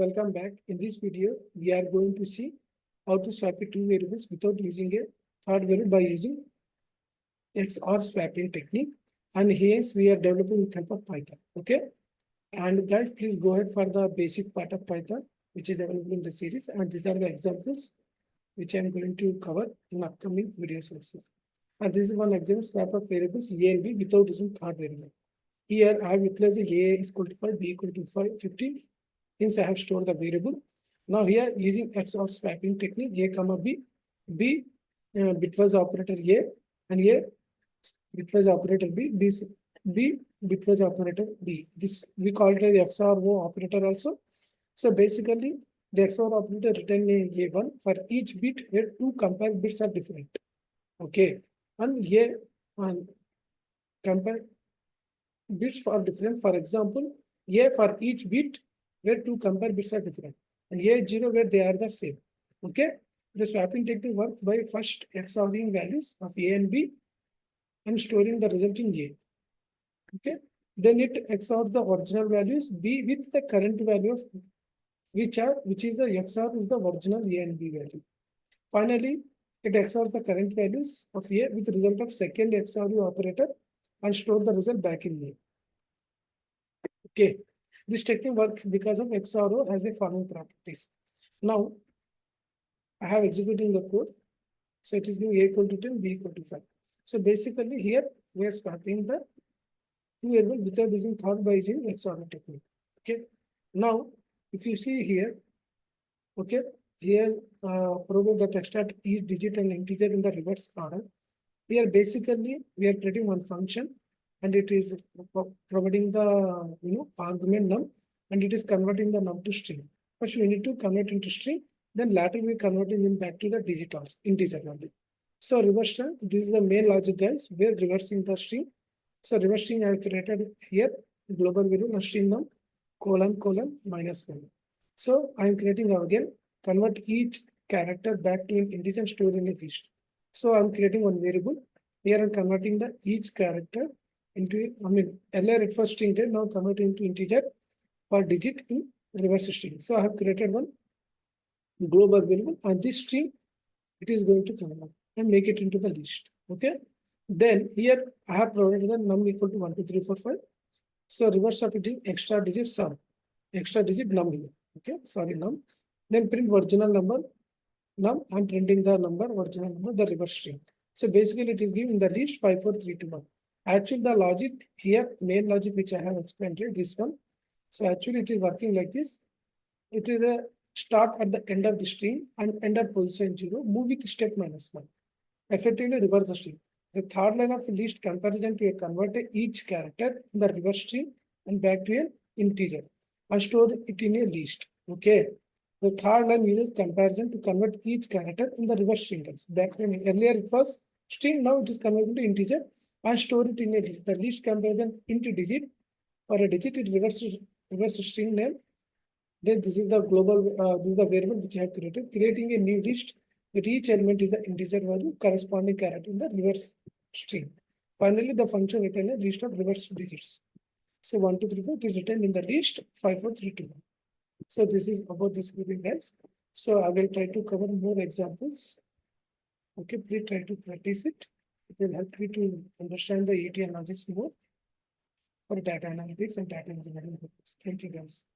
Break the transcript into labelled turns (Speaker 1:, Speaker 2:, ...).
Speaker 1: welcome back. In this video, we are going to see how to swap two variables without using a third variable by using XOR swapping technique. And here we are developing with help of Python. Okay. And guys, please go ahead for the basic part of Python, which is available in the series. And these are the examples which I am going to cover in upcoming videos also. And this is one example swap of variables A and B without using third variable. Here I have replaced A is equal to 5, B equal to 5, 15. Hence I have stored the variable. Now here using XOR swapping technique, A comma B, B bitwise operator A, and A bitwise operator B, B bitwise operator B. This we call it as XOR operator also. So basically the XOR operator written in A1 for each bit where two compare bits are different. Okay, and A and compare bits are different. For example, A for each bit where two compare bits are different, and A0 where they are the same. Okay, the swapping technique works by first XORing values of A and B and storing the resulting A. Okay, then it XORs the original values B with the current value of which is the XOR is the original A and B value. Finally, it XORs the current values of A with result of second XOR operator and store the result back in A. Okay, this technique works because of XOR has a following properties. Now, I have executing the code. So it is giving A equal to 10, B equal to 5. So basically here we are swapping the two variables without using third by using XOR technique. Okay. Now, if you see here, okay, here program that extract each digit and integer in the reverse order. Here basically we are creating one function and it is providing the argument num and it is converting the num to string. First we need to convert into string, then later we converting them back to the digit also integer value. So reverse string, this is the main logic guys. We are reversing the string. So reverse string I have created here global variable string num colon -1. So I am creating again convert each character back to an integer stored in a list. So I'm creating one variable. Here I'm converting the each character into, earlier it was string type, now converting into integer per digit in reverse string. So I have created one global variable and this string it is going to convert and make it into the list. Okay. Then here I have provided the num equal to 1, 2, 3, 4, 5. So reverse of it is extra digit sum, extra digit num here. Okay, sorry num. Then print original number num. I'm printing the number original number the reverse string. So basically it is given the list 5, 4, 3, 2, 1. Actually the logic here main logic which I have explained here this one. So actually it is working like this. It is a start at the end of the string and end at position 0. Move with step -1. Effectively reverse the string. The third line of list comparison to a convert each character in the reverse string and back to an integer and store it in a list. Okay. The third line uses comparison to convert each character in the reverse string. Back when earlier it was string, now it is converted to integer and store it in a list. The list comparison into digit. For a digit, it reverse string name. Then this is the global, this is the variable which I have created, creating a new list where each element is the integer value corresponding character in the reverse string. Finally, the function return a list of reverse digits. So 1, 2, 3, 4 is written in the list 5, 4, 3, 2, 1. So this is about this video guys. So I will try to cover more examples. Okay, please try to practice it. It will help you to understand the ETL logics more for data analytics and data engineering purposes. Thank you guys.